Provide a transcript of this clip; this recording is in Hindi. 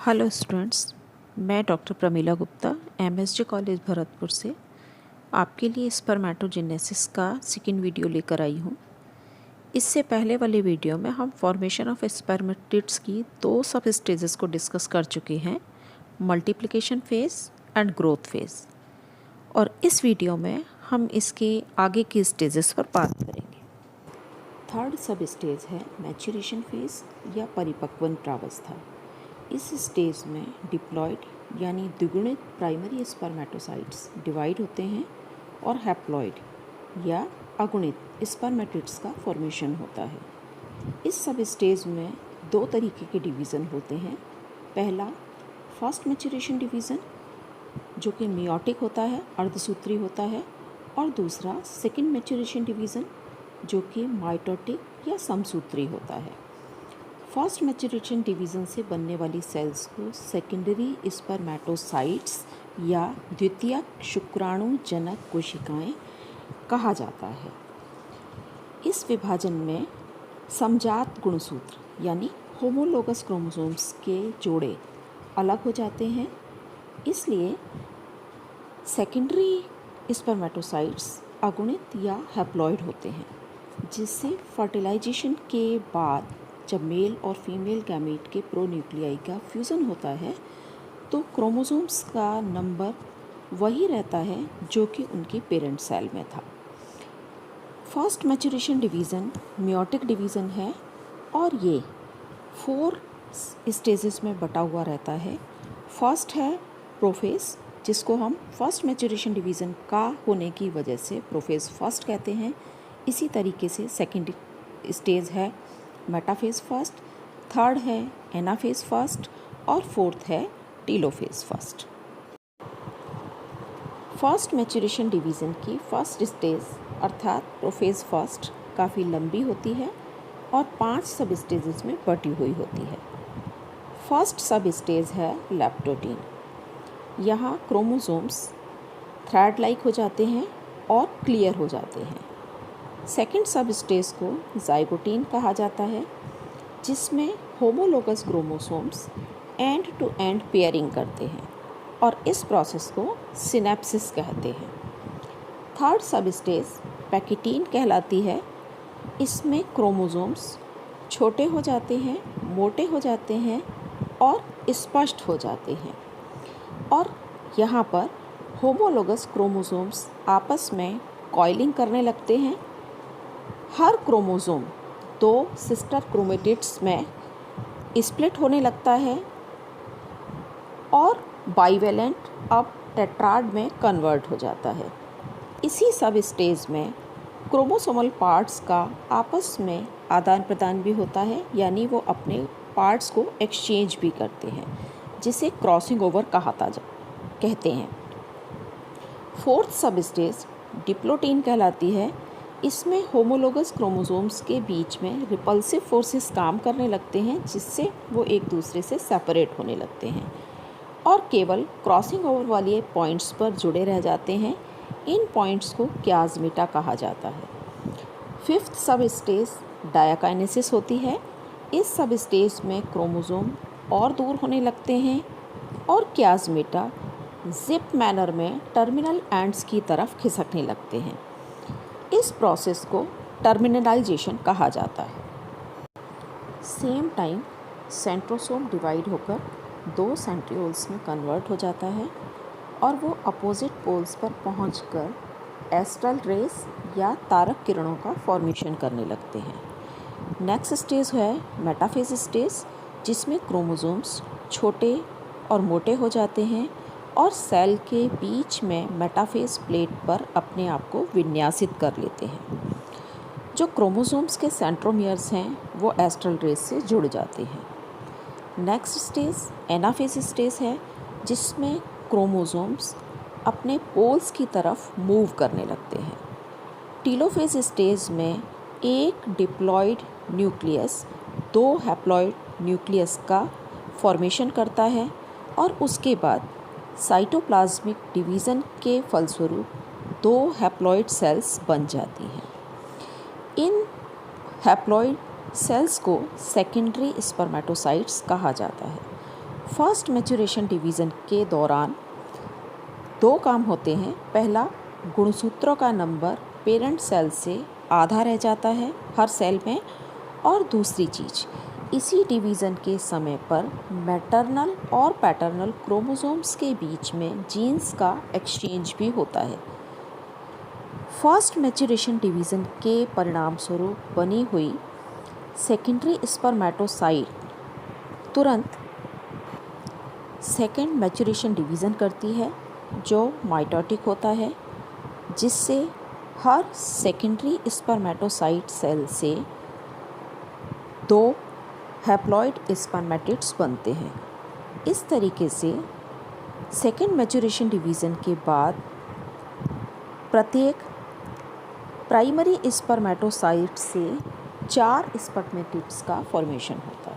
हेलो स्टूडेंट्स, मैं doctor Pramila Gupta MSJ college Bharatpur से आपके लिए स्पर्मेटोजेनेसिस का सेकंड वीडियो लेकर आई हूँ। इससे पहले वाले वीडियो में हम फॉर्मेशन ऑफ स्पर्मेटिड्स की दो सब स्टेजेस को डिस्कस कर चुके हैं, multiplication phase and growth phase. और इस वीडियो में हम इसके आगे के स्टेजेस पर बात करेंगे। थर्ड सब स्टेज है मैच्योरेशन फेज़ या परिपक्वन प्रावस्था। इस स्टेज में डिप्लॉयड यानी द्विगुणित प्राइमरी स्पर्मेटोसाइट्स डिवाइड होते हैं और हैप्लॉयड या अगुणित स्पर्मेटिड्स का फॉर्मेशन होता है। इस सब स्टेज में दो तरीके के डिवीज़न होते हैं। पहला फर्स्ट मैच्योरेशन डिवीज़न जो कि मियोटिक होता है, अर्धसूत्री होता है, और दूसरा सेकंड मैच्योरेशन डिवीज़न जो कि माइटोटिक या समसूत्री होता है। फर्स्ट मैच्योरेशन डिवीज़न से बनने वाली सेल्स को सेकेंडरी स्पर्मेटोसाइट्स या द्वितीयक शुक्राणुजनक कोशिकाएं कहा जाता है। इस विभाजन में समजात गुणसूत्र यानी होमोलोगस क्रोमोसोम्स के जोड़े अलग हो जाते हैं, इसलिए सेकेंडरी स्पर्मेटोसाइट्स अगुणित या हैप्लॉयड होते हैं, जिससे फर्टिलाइजेशन के बाद जब मेल और फीमेल गैमेट के प्रोन्यूक्लियाई का फ्यूज़न होता है तो क्रोमोसोम्स का नंबर वही रहता है जो कि उनकी पेरेंट सेल में था। First maturation division meiotic division है और ये 4 स्टेजेस में बटा हुआ रहता है। फर्स्ट है प्रोफेज, जिसको हम फर्स्ट मैच्योरेशन डिवीज़न का होने की वजह से प्रोफेज फर्स्ट कहते हैं। इसी तरीके से सेकेंड स्टेज है मेटाफेज फर्स्ट, थर्ड है एनाफेज फर्स्ट और फोर्थ है telophase first. First maturation division की फर्स्ट स्टेज अर्थात प्रोफेज फर्स्ट काफ़ी लंबी होती है और 5 सब स्टेजेस में बटी हुई होती है। फर्स्ट सब स्टेज है लैप्टोटीन। यहाँ क्रोमोसोम्स थ्रेड लाइक हो जाते हैं और क्लियर हो जाते हैं। सेकेंड सब स्टेज को जाइगोटीन कहा जाता है, जिसमें homologous chromosomes end to end pairing करते हैं और इस प्रोसेस को सिनेप्सिस कहते हैं। थर्ड सब स्टेज पैकिटीन कहलाती है। इसमें क्रोमोसोम्स छोटे हो जाते हैं, मोटे हो जाते हैं और स्पष्ट हो जाते हैं, और यहाँ पर होमोलोगस क्रोमोसोम्स आपस में कॉइलिंग करने लगते हैं। हर क्रोमोसोम 2 सिस्टर क्रोमेटिड्स में स्प्लिट होने लगता है और बाइवेलेंट अब टेट्राड में कन्वर्ट हो जाता है। इसी सब स्टेज में क्रोमोसोमल पार्ट्स का आपस में आदान प्रदान भी होता है, यानी वो अपने पार्ट्स को एक्सचेंज भी करते हैं, जिसे क्रॉसिंग ओवर कहते हैं। फोर्थ सब स्टेज डिप्लोटीन कहलाती है। इसमें होमोलोगस क्रोमोसोम्स के बीच में रिपल्सिव फोर्सेस काम करने लगते हैं, जिससे वो एक दूसरे से सेपरेट होने लगते हैं और केवल क्रॉसिंग ओवर वाले पॉइंट्स पर जुड़े रह जाते हैं। इन पॉइंट्स को क्याज़मीटा कहा जाता है। फिफ्थ सब स्टेज डायाकाइनेसिस होती है। इस सब स्टेज में क्रोमोसोम और दूर होने लगते हैं और क्याज़मीटा जिप मैनर में टर्मिनल एंड्स की तरफ खिसकने लगते हैं। इस प्रोसेस को टर्मिनलाइजेशन कहा जाता है। सेम टाइम सेंट्रोसोम डिवाइड होकर 2 सेंट्रियोल्स में कन्वर्ट हो जाता है और वो अपोजिट पोल्स पर पहुंचकर एस्ट्रल रेस या तारक किरणों का फॉर्मेशन करने लगते हैं। नेक्स्ट स्टेज है मेटाफेज स्टेज, जिसमें क्रोमोसोम्स छोटे और मोटे हो जाते हैं और सेल के बीच में मेटाफेज प्लेट पर अपने आप को विन्यासित कर लेते हैं। जो क्रोमोसोम्स के सेंट्रोमियर्स हैं वो एस्ट्रल रेस से जुड़ जाते हैं। नेक्स्ट स्टेज एनाफेज स्टेज है, जिसमें क्रोमोसोम्स अपने पोल्स की तरफ मूव करने लगते हैं। टीलोफेज स्टेज में एक डिप्लॉयड न्यूक्लियस 2 हैप्लॉयड न्यूक्लियस का फॉर्मेशन करता है और उसके बाद साइटोप्लाज्मिक डिवीज़न के फलस्वरूप 2 हैप्लॉयड सेल्स बन जाती हैं। इन हैप्लॉयड सेल्स को सेकेंडरी स्पर्मेटोसाइट्स कहा जाता है फर्स्ट मैच्योरेशन डिवीज़न के दौरान दो काम होते हैं। पहला, गुणसूत्रों का नंबर पेरेंट सेल से आधा रह जाता है हर सेल में, और दूसरी चीज़, इसी डिवीज़न के समय पर मैटरनल और पैटर्नल क्रोमोसोम्स के बीच में जीन्स का एक्सचेंज भी होता है। फर्स्ट मैच्योरेशन डिवीज़न के परिणाम स्वरूप बनी हुई सेकेंडरी स्पर्मेटोसाइट तुरंत सेकेंड मैच्योरेशन डिवीज़न करती है, जो माइटोटिक होता है, जिससे हर सेकेंडरी स्पर्मेटोसाइट सेल से दो हैप्लॉइड स्पर्मेटिड्स बनते हैं। इस तरीके से सेकेंड मैच्योरेशन डिवीज़न के बाद प्रत्येक प्राइमरी स्पर्मेटोसाइट से 4 स्पर्मेटिड्स का फॉर्मेशन होता है।